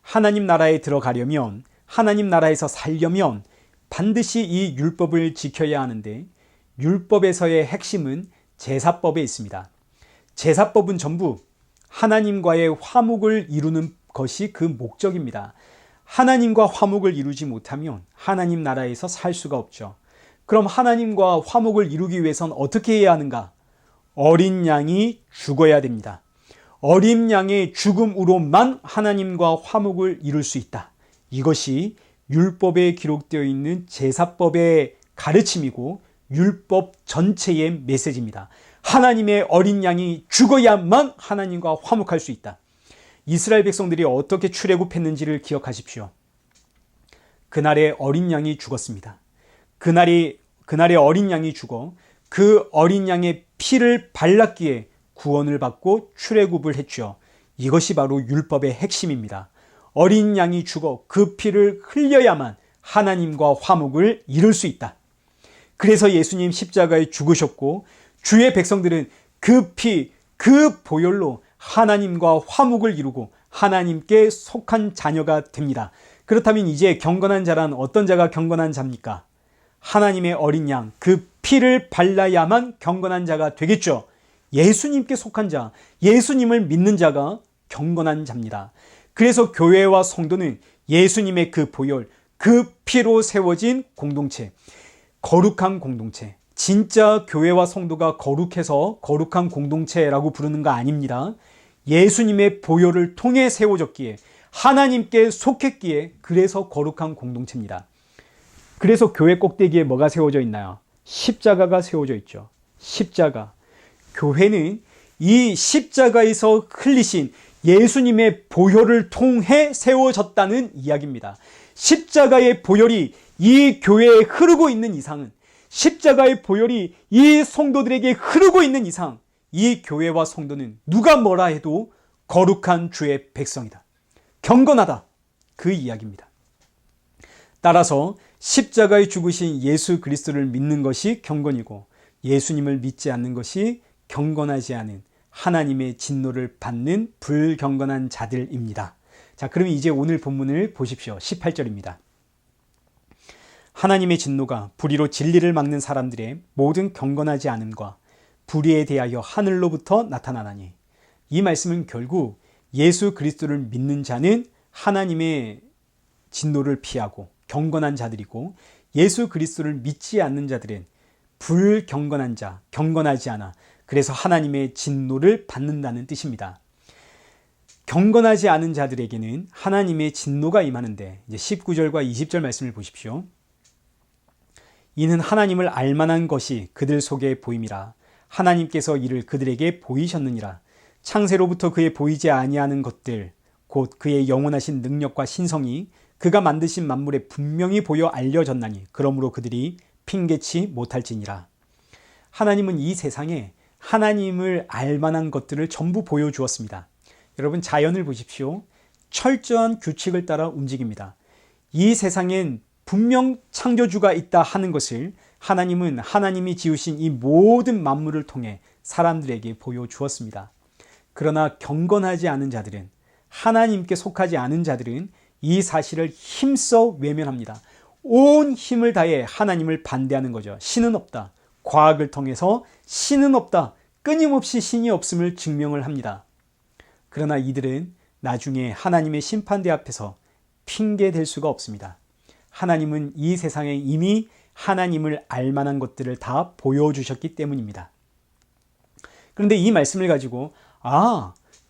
하나님 나라에 들어가려면, 하나님 나라에서 살려면 반드시 이 율법을 지켜야 하는데 율법에서의 핵심은 제사법에 있습니다. 제사법은 전부 하나님과의 화목을 이루는 것이 그 목적입니다. 하나님과 화목을 이루지 못하면 하나님 나라에서 살 수가 없죠. 그럼 하나님과 화목을 이루기 위해서는 어떻게 해야 하는가? 어린 양이 죽어야 됩니다. 어린 양의 죽음으로만 하나님과 화목을 이룰 수 있다. 이것이 율법에 기록되어 있는 제사법의 가르침이고 율법 전체의 메시지입니다. 하나님의 어린 양이 죽어야만 하나님과 화목할 수 있다. 이스라엘 백성들이 어떻게 출애굽했는지를 기억하십시오. 그날에 어린 양이 죽었습니다. 그날에 어린 양이 죽어 그 어린 양의 피를 발랐기에 구원을 받고 출애굽을 했죠. 이것이 바로 율법의 핵심입니다. 어린 양이 죽어 그 피를 흘려야만 하나님과 화목을 이룰 수 있다. 그래서 예수님 십자가에 죽으셨고 주의 백성들은 그 피, 그 보혈로 하나님과 화목을 이루고 하나님께 속한 자녀가 됩니다. 그렇다면 이제 경건한 자란 어떤 자가 경건한 자입니까? 하나님의 어린 양, 그 피를 발라야만 경건한 자가 되겠죠. 예수님께 속한 자, 예수님을 믿는 자가 경건한 자입니다. 그래서 교회와 성도는 예수님의 그 보혈, 그 피로 세워진 공동체, 거룩한 공동체, 진짜 교회와 성도가 거룩해서 거룩한 공동체라고 부르는 거 아닙니다. 예수님의 보혈을 통해 세워졌기에 하나님께 속했기에 그래서 거룩한 공동체입니다. 그래서 교회 꼭대기에 뭐가 세워져 있나요? 십자가가 세워져 있죠. 십자가. 교회는 이 십자가에서 흘리신 예수님의 보혈을 통해 세워졌다는 이야기입니다. 십자가의 보혈이 이 교회에 흐르고 있는 이상은, 십자가의 보혈이 이 성도들에게 흐르고 있는 이상, 이 교회와 성도는 누가 뭐라 해도 거룩한 주의 백성이다. 경건하다. 그 이야기입니다. 따라서 십자가에 죽으신 예수 그리스도를 믿는 것이 경건이고 예수님을 믿지 않는 것이 경건하지 않은 하나님의 진노를 받는 불경건한 자들입니다. 자, 그럼 이제 오늘 본문을 보십시오. 18절입니다. 하나님의 진노가 불의로 진리를 막는 사람들의 모든 경건하지 않음과 불의에 대하여 하늘로부터 나타나나니, 이 말씀은 결국 예수 그리스도를 믿는 자는 하나님의 진노를 피하고 경건한 자들이고 예수 그리스도를 믿지 않는 자들은 불경건한 자, 경건하지 않아. 그래서 하나님의 진노를 받는다는 뜻입니다. 경건하지 않은 자들에게는 하나님의 진노가 임하는데, 이제 19절과 20절 말씀을 보십시오. 이는 하나님을 알만한 것이 그들 속에 보임이라. 하나님께서 이를 그들에게 보이셨느니라. 창세로부터 그의 보이지 아니하는 것들, 곧 그의 영원하신 능력과 신성이 그가 만드신 만물에 분명히 보여 알려졌나니 그러므로 그들이 핑계치 못할지니라. 하나님은 이 세상에 하나님을 알만한 것들을 전부 보여주었습니다. 여러분, 자연을 보십시오. 철저한 규칙을 따라 움직입니다. 이 세상엔 분명 창조주가 있다 하는 것을 하나님은 하나님이 지으신 이 모든 만물을 통해 사람들에게 보여주었습니다. 그러나 경건하지 않은 자들은, 하나님께 속하지 않은 자들은 이 사실을 힘써 외면합니다. 온 힘을 다해 하나님을 반대하는 거죠. 신은 없다. 과학을 통해서 신은 없다. 끊임없이 신이 없음을 증명을 합니다. 그러나 이들은 나중에 하나님의 심판대 앞에서 핑계댈 수가 없습니다. 하나님은 이 세상에 이미 하나님을 알만한 것들을 다 보여주셨기 때문입니다. 그런데 이 말씀을 가지고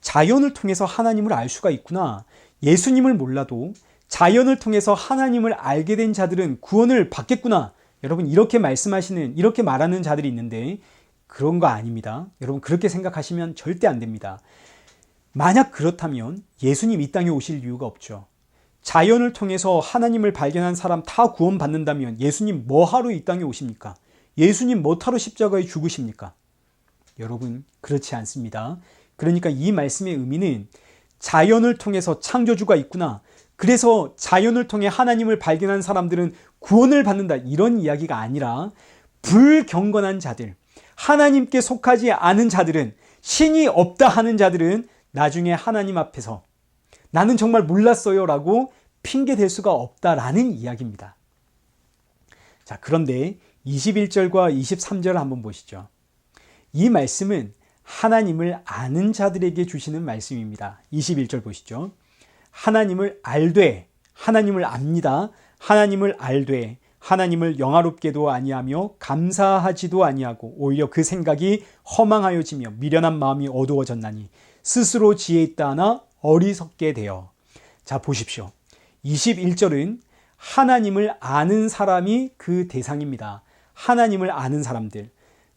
자연을 통해서 하나님을 알 수가 있구나. 예수님을 몰라도 자연을 통해서 하나님을 알게 된 자들은 구원을 받겠구나. 여러분, 이렇게 말하는 자들이 있는데 그런 거 아닙니다. 여러분, 그렇게 생각하시면 절대 안 됩니다. 만약 그렇다면 예수님 이 땅에 오실 이유가 없죠. 자연을 통해서 하나님을 발견한 사람 다 구원받는다면 예수님 뭐하러 이 땅에 오십니까? 예수님 뭐하러 십자가에 죽으십니까? 여러분, 그렇지 않습니다. 그러니까 이 말씀의 의미는 자연을 통해서 창조주가 있구나. 그래서 자연을 통해 하나님을 발견한 사람들은 구원을 받는다. 이런 이야기가 아니라 불경건한 자들, 하나님께 속하지 않은 자들은, 신이 없다 하는 자들은 나중에 하나님 앞에서 나는 정말 몰랐어요 라고 핑계댈 수가 없다라는 이야기입니다. 자, 그런데 21절과 23절을 한번 보시죠. 이 말씀은 하나님을 아는 자들에게 주시는 말씀입니다. 21절 보시죠. 하나님을 알되, 하나님을 압니다. 하나님을 알되 하나님을 영화롭게도 아니하며 감사하지도 아니하고 오히려 그 생각이 허망하여지며 미련한 마음이 어두워졌나니 스스로 지혜 있다 하나 어리석게 되어. 자, 보십시오. 21절은 하나님을 아는 사람이 그 대상입니다. 하나님을 아는 사람들.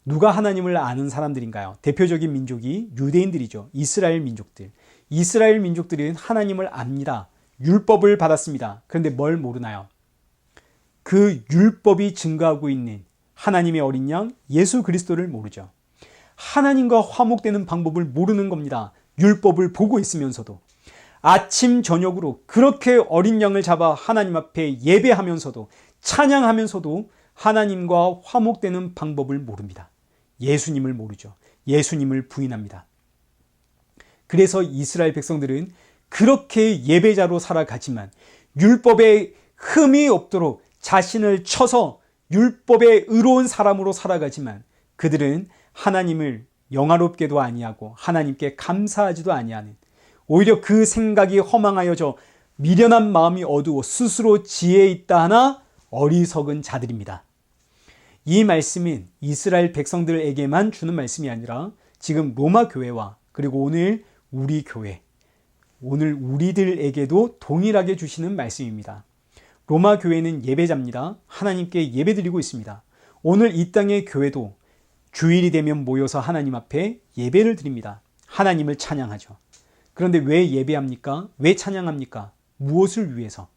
누가 하나님을 아는 사람들인가요? 대표적인 민족이 유대인들이죠. 이스라엘 민족들. 이스라엘 민족들은 하나님을 압니다. 율법을 받았습니다. 그런데 뭘 모르나요? 그 율법이 증거하고 있는 하나님의 어린 양 예수 그리스도를 모르죠. 하나님과 화목되는 방법을 모르는 겁니다. 율법을 보고 있으면서도. 아침 저녁으로 그렇게 어린 양을 잡아 하나님 앞에 예배하면서도 찬양하면서도 하나님과 화목되는 방법을 모릅니다. 예수님을 모르죠. 예수님을 부인합니다. 그래서 이스라엘 백성들은 그렇게 예배자로 살아가지만 율법에 흠이 없도록 자신을 쳐서 율법에 의로운 사람으로 살아가지만 그들은 하나님을 영화롭게도 아니하고 하나님께 감사하지도 아니하는, 오히려 그 생각이 허망하여져 미련한 마음이 어두워 스스로 지혜에 있다 하나 어리석은 자들입니다. 이 말씀은 이스라엘 백성들에게만 주는 말씀이 아니라 지금 로마 교회와 그리고 오늘 우리 교회, 오늘 우리들에게도 동일하게 주시는 말씀입니다. 로마 교회는 예배자입니다. 하나님께 예배드리고 있습니다. 오늘 이 땅의 교회도 주일이 되면 모여서 하나님 앞에 예배를 드립니다. 하나님을 찬양하죠. 그런데 왜 예배합니까? 왜 찬양합니까? 무엇을 위해서?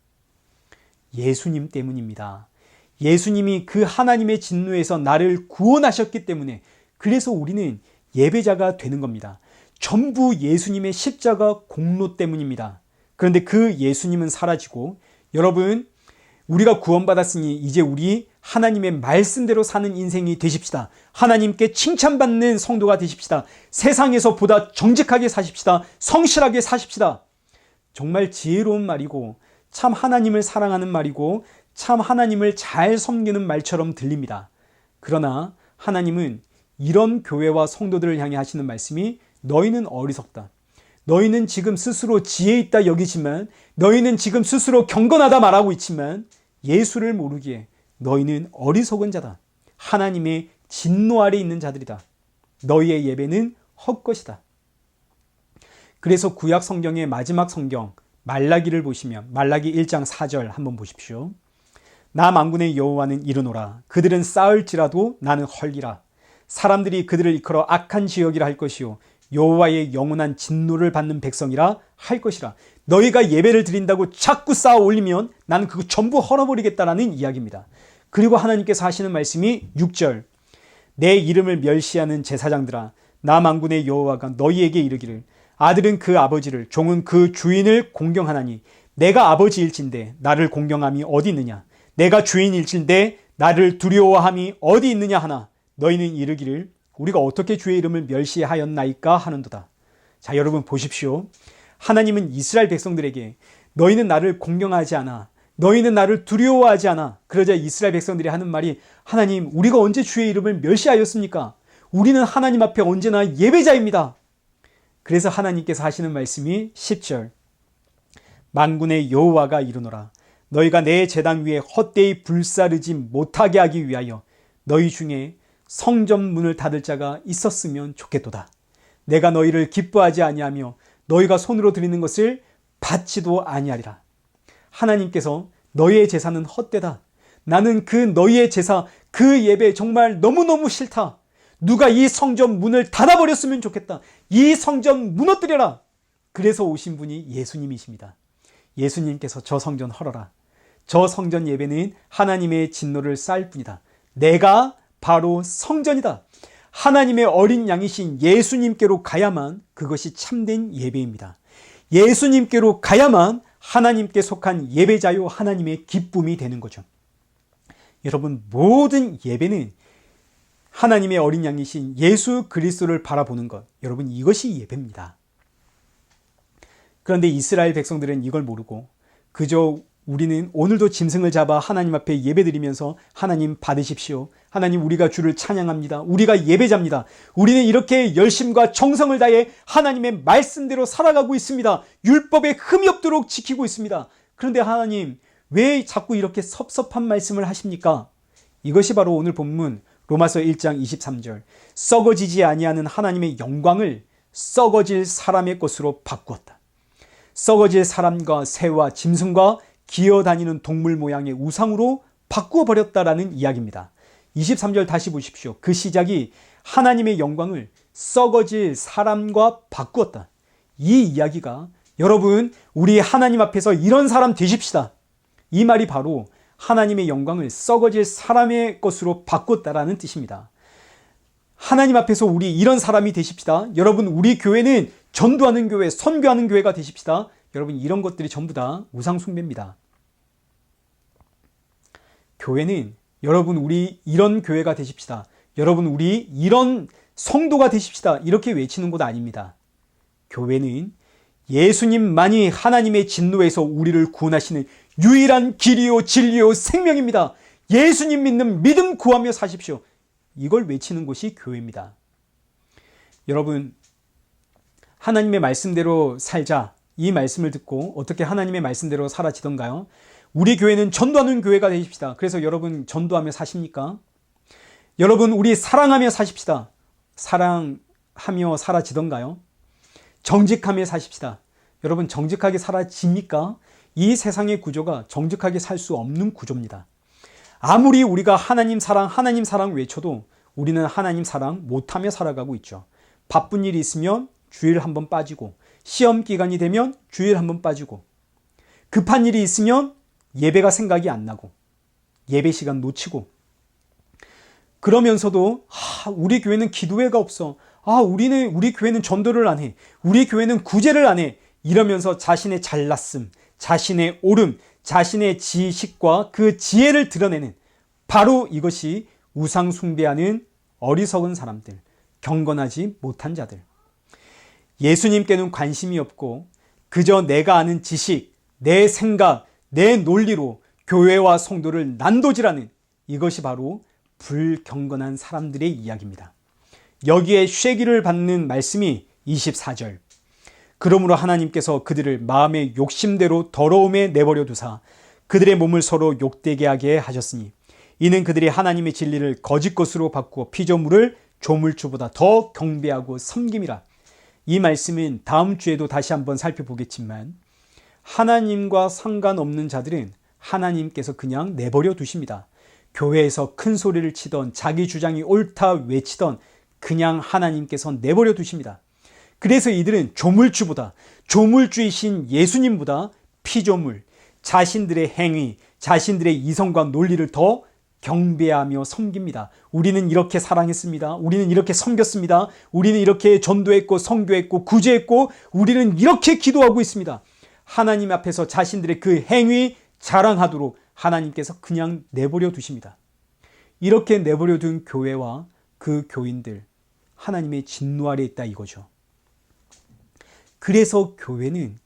예수님 때문입니다. 예수님이 그 하나님의 진노에서 나를 구원하셨기 때문에, 그래서 우리는 예배자가 되는 겁니다. 전부 예수님의 십자가 공로 때문입니다. 그런데 그 예수님은 사라지고, 여러분, 우리가 구원받았으니 이제 우리 하나님의 말씀대로 사는 인생이 되십시다. 하나님께 칭찬받는 성도가 되십시다. 세상에서 보다 정직하게 사십시다. 성실하게 사십시다. 정말 지혜로운 말이고 참 하나님을 사랑하는 말이고 참 하나님을 잘 섬기는 말처럼 들립니다. 그러나 하나님은 이런 교회와 성도들을 향해 하시는 말씀이, 너희는 어리석다. 너희는 지금 스스로 지혜 있다 여기지만, 너희는 지금 스스로 경건하다 말하고 있지만 예수를 모르기에 너희는 어리석은 자다. 하나님의 진노 아래 있는 자들이다. 너희의 예배는 헛것이다. 그래서 구약 성경의 마지막 성경 말라기를 보시면 말라기 1장 4절 한번 보십시오. 나 만군의 여호와는 이르노라. 그들은 쌓을지라도 나는 헐리라. 사람들이 그들을 이끌어 악한 지역이라 할 것이요 여호와의 영원한 진노를 받는 백성이라 할 것이라. 너희가 예배를 드린다고 자꾸 쌓아 올리면 나는 그거 전부 헐어버리겠다라는 이야기입니다. 그리고 하나님께서 하시는 말씀이 6절. 내 이름을 멸시하는 제사장들아, 나 만군의 여호와가 너희에게 이르기를, 아들은 그 아버지를, 종은 그 주인을 공경하나니 내가 아버지일진데 나를 공경함이 어디 있느냐? 내가 주인일진데 나를 두려워함이 어디 있느냐 하나 너희는 이르기를, 우리가 어떻게 주의 이름을 멸시하였나이까 하는도다. 자, 여러분 보십시오. 하나님은 이스라엘 백성들에게 너희는 나를 공경하지 않아, 너희는 나를 두려워하지 않아. 그러자 이스라엘 백성들이 하는 말이, 하나님, 우리가 언제 주의 이름을 멸시하였습니까? 우리는 하나님 앞에 언제나 예배자입니다. 그래서 하나님께서 하시는 말씀이 10절. 만군의 여호와가 이르노라. 너희가 내 제단 위에 헛되이 불사르지 못하게 하기 위하여 너희 중에 성전 문을 닫을 자가 있었으면 좋겠도다. 내가 너희를 기뻐하지 아니하며 너희가 손으로 드리는 것을 받지도 아니하리라. 하나님께서 너희의 제사는 헛되다. 나는 그 너희의 제사, 그 예배 정말 너무너무 싫다. 누가 이 성전 문을 닫아버렸으면 좋겠다. 이 성전 무너뜨려라. 그래서 오신 분이 예수님이십니다. 예수님께서 저 성전 헐어라. 저 성전 예배는 하나님의 진노를 쌓을 뿐이다. 내가 바로 성전이다. 하나님의 어린 양이신 예수님께로 가야만 그것이 참된 예배입니다. 예수님께로 가야만 하나님께 속한 예배자요 하나님의 기쁨이 되는 거죠. 여러분, 모든 예배는 하나님의 어린 양이신 예수 그리스도를 바라보는 것, 여러분, 이것이 예배입니다. 그런데 이스라엘 백성들은 이걸 모르고 그저 우리는 오늘도 짐승을 잡아 하나님 앞에 예배드리면서 하나님 받으십시오. 하나님, 우리가 주를 찬양합니다. 우리가 예배자입니다. 우리는 이렇게 열심과 정성을 다해 하나님의 말씀대로 살아가고 있습니다. 율법에 흠이 없도록 지키고 있습니다. 그런데 하나님, 왜 자꾸 이렇게 섭섭한 말씀을 하십니까? 이것이 바로 오늘 본문 로마서 1장 23절. 썩어지지 아니하는 하나님의 영광을 썩어질 사람의 것으로 바꾸었다. 썩어질 사람과 새와 짐승과 기어다니는 동물 모양의 우상으로 바꾸어 버렸다라는 이야기입니다. 23절 다시 보십시오. 그 시작이 하나님의 영광을 썩어질 사람과 바꾸었다. 이 이야기가 여러분 우리 하나님 앞에서 이런 사람 되십시다. 이 말이 바로 하나님의 영광을 썩어질 사람의 것으로 바꿨다라는 뜻입니다. 하나님 앞에서 우리 이런 사람이 되십시다. 여러분 우리 교회는 전도하는 교회, 선교하는 교회가 되십시다. 여러분 이런 것들이 전부 다 우상 숭배입니다. 교회는 여러분 우리 이런 교회가 되십시다. 여러분 우리 이런 성도가 되십시다. 이렇게 외치는 곳 아닙니다. 교회는 예수님만이 하나님의 진노에서 우리를 구원하시는 유일한 길이요 진리요 생명입니다. 예수님 믿는 믿음 구하며 사십시오. 이걸 외치는 곳이 교회입니다. 여러분 하나님의 말씀대로 살자. 이 말씀을 듣고 어떻게 하나님의 말씀대로 살아지던가요? 우리 교회는 전도하는 교회가 되십시다. 그래서 여러분 전도하며 사십니까? 여러분 우리 사랑하며 사십시다. 사랑하며 사라지던가요? 정직하며 사십시다. 여러분 정직하게 사라집니까? 이 세상의 구조가 정직하게 살 수 없는 구조입니다. 아무리 우리가 하나님 사랑 외쳐도 우리는 하나님 사랑 못하며 살아가고 있죠. 바쁜 일이 있으면 주일 한번 빠지고, 시험 기간이 되면 주일 한번 빠지고, 급한 일이 있으면 예배가 생각이 안 나고, 예배 시간 놓치고, 그러면서도 우리 교회는 기도회가 없어. 우리 교회는 전도를 안 해. 우리 교회는 구제를 안 해. 이러면서 자신의 잘났음, 자신의 옳음, 자신의 지식과 그 지혜를 드러내는 바로 이것이 우상 숭배하는 어리석은 사람들, 경건하지 못한 자들. 예수님께는 관심이 없고 그저 내가 아는 지식, 내 생각, 내 논리로 교회와 성도를 난도질하는 이것이 바로 불경건한 사람들의 이야기입니다. 여기에 쇠기를 받는 말씀이 24절. 그러므로 하나님께서 그들을 마음의 욕심대로 더러움에 내버려 두사 그들의 몸을 서로 욕되게 하게 하셨으니 이는 그들이 하나님의 진리를 거짓 것으로 바꾸어 피조물을 조물주보다 더 경배하고 섬김이라. 이 말씀은 다음 주에도 다시 한번 살펴보겠지만 하나님과 상관없는 자들은 하나님께서 그냥 내버려 두십니다. 교회에서 큰 소리를 치던 자기 주장이 옳다 외치던 그냥 하나님께서 내버려 두십니다. 그래서 이들은 조물주보다, 조물주이신 예수님보다 피조물, 자신들의 행위, 자신들의 이성과 논리를 더 경배하며 섬깁니다. 우리는 이렇게 사랑했습니다. 우리는 이렇게 섬겼습니다. 우리는 이렇게 전도했고 선교했고 구제했고 우리는 이렇게 기도하고 있습니다. 하나님 앞에서 자신들의 그 행위 자랑하도록 하나님께서 그냥 내버려 두십니다. 이렇게 내버려 둔 교회와 그 교인들, 하나님의 진노 아래 있다 이거죠. 그래서 교회는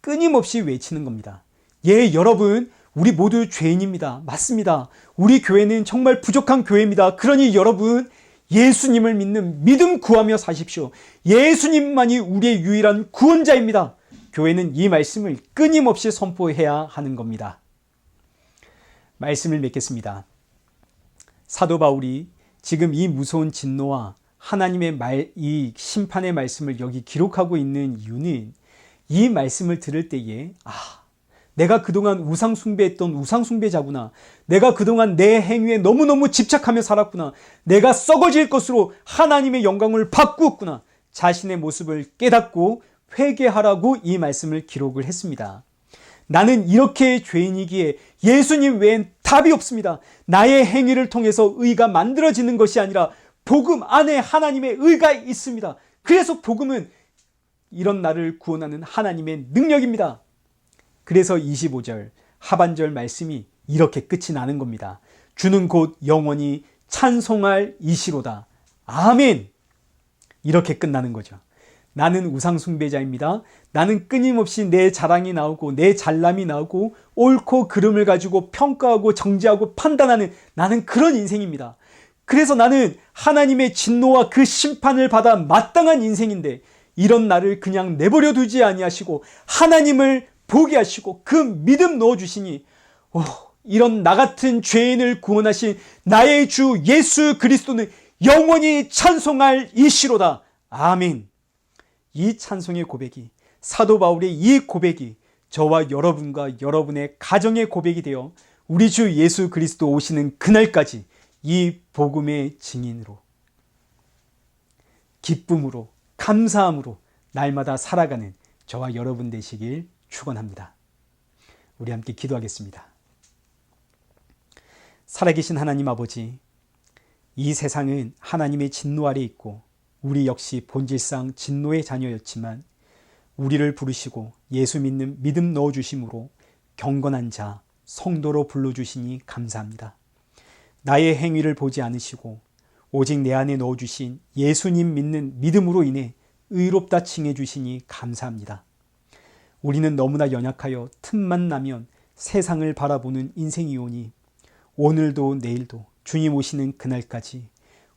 끊임없이 외치는 겁니다. 예, 여러분, 우리 모두 죄인입니다. 맞습니다. 우리 교회는 정말 부족한 교회입니다. 그러니 여러분, 예수님을 믿는 믿음 구하며 사십시오. 예수님만이 우리의 유일한 구원자입니다. 교회는 이 말씀을 끊임없이 선포해야 하는 겁니다. 말씀을 맺겠습니다. 사도 바울이 지금 이 무서운 진노와 하나님의 이 심판의 말씀을 여기 기록하고 있는 이유는 이 말씀을 들을 때에 내가 그동안 우상 숭배했던 우상 숭배자구나. 내가 그동안 내 행위에 너무너무 집착하며 살았구나. 내가 썩어질 것으로 하나님의 영광을 바꾸었구나. 자신의 모습을 깨닫고 회개하라고 이 말씀을 기록을 했습니다. 나는 이렇게 죄인이기에 예수님 외엔 답이 없습니다. 나의 행위를 통해서 의가 만들어지는 것이 아니라 복음 안에 하나님의 의가 있습니다. 그래서 복음은 이런 나를 구원하는 하나님의 능력입니다. 그래서 25절 하반절 말씀이 이렇게 끝이 나는 겁니다. 주는 곧 영원히 찬송할 이시로다. 아멘. 이렇게 끝나는 거죠. 나는 우상 숭배자입니다. 나는 끊임없이 내 자랑이 나오고 내 잘남이 나오고 옳고 그름을 가지고 평가하고 정죄하고 판단하는 나는 그런 인생입니다. 그래서 나는 하나님의 진노와 그 심판을 받아 마땅한 인생인데 이런 나를 그냥 내버려 두지 아니하시고 하나님을 보게 하시고 그 믿음 넣어주시니 이런 나 같은 죄인을 구원하신 나의 주 예수 그리스도는 영원히 찬송할 이시로다. 아멘. 이 찬송의 고백이 사도 바울의 이 고백이 저와 여러분과 여러분의 가정의 고백이 되어 우리 주 예수 그리스도 오시는 그날까지 이 복음의 증인으로 기쁨으로 감사함으로 날마다 살아가는 저와 여러분 되시길 축원합니다. 우리 함께 기도하겠습니다. 살아계신 하나님 아버지, 이 세상은 하나님의 진노 아래 있고 우리 역시 본질상 진노의 자녀였지만 우리를 부르시고 예수 믿는 믿음 넣어주심으로 경건한 자, 성도로 불러주시니 감사합니다. 나의 행위를 보지 않으시고 오직 내 안에 넣어주신 예수님 믿는 믿음으로 인해 의롭다 칭해 주시니 감사합니다. 우리는 너무나 연약하여 틈만 나면 세상을 바라보는 인생이오니 오늘도 내일도 주님 오시는 그날까지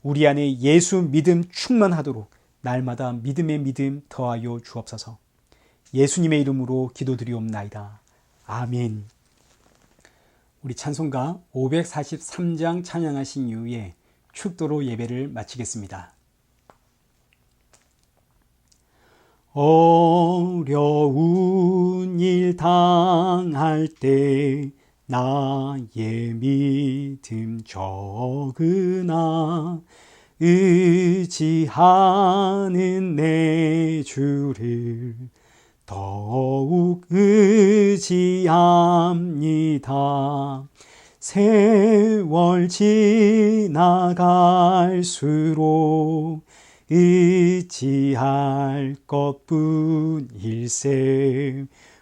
우리 안에 예수 믿음 충만하도록 날마다 믿음의 믿음 더하여 주옵소서. 예수님의 이름으로 기도드리옵나이다. 아멘. 우리 찬송가 543장 찬양하신 이후에 축도로 예배를 마치겠습니다. 어려운 일 당할 때 나의 믿음 적으나 의지하는 내 주를 더욱 의지합니다. 세월 지나갈수록 의지할 것뿐일세.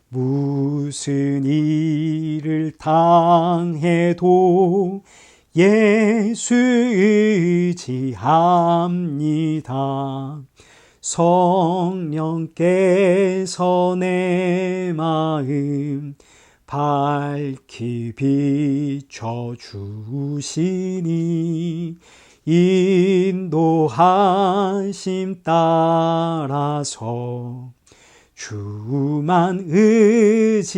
무슨 일을 당해도 예수 의지합니다. 성령께서 내 마음 밝히 비춰주시니 인도하심 따라서 주만 의지합니다.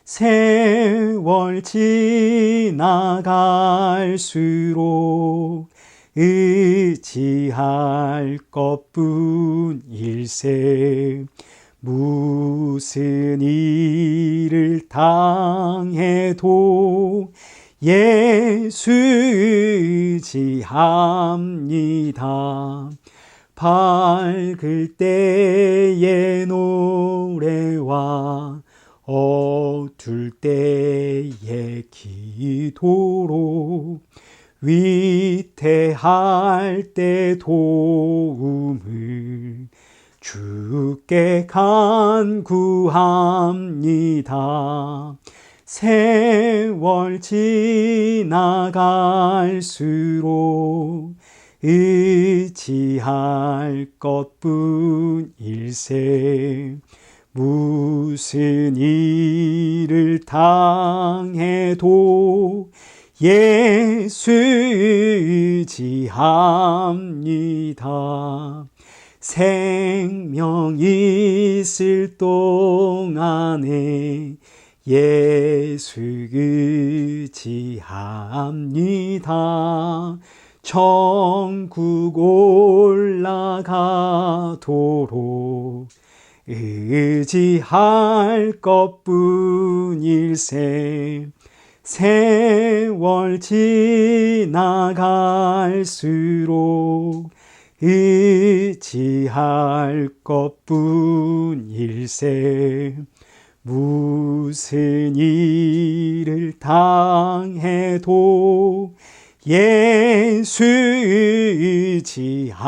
세월 지나갈수록 의지할 것뿐일세. 무슨 일을 당해도 예수 의지합니다. 밝을 때의 노래와 어둘 때의 기도로 위태할 때 도움을 주께 간구합니다. 세월 지나갈수록 의지할 것뿐일세. 무슨 일을 당해도 예수 의지합니다. 생명 있을 동안에 예수 의지합니다. 천국 올라가도록 의지할 것뿐일세. 세월 지나갈수록 의지할 것뿐일세. 무슨 일을 당해도 예수 의지합니다.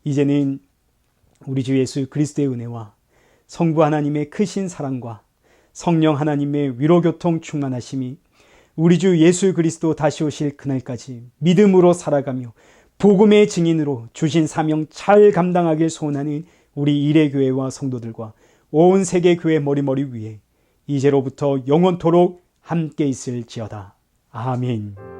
이제는 우리 주 예수 그리스도의 은혜와 성부 하나님의 크신 사랑과 성령 하나님의 위로교통 충만하심이 우리 주 예수 그리스도 다시 오실 그날까지 믿음으로 살아가며 복음의 증인으로 주신 사명 잘 감당하길 소원하는 우리 일회교회와 성도들과 온 세계 교회 머리머리 위에 이제로부터 영원토록 함께 있을지어다. 아멘.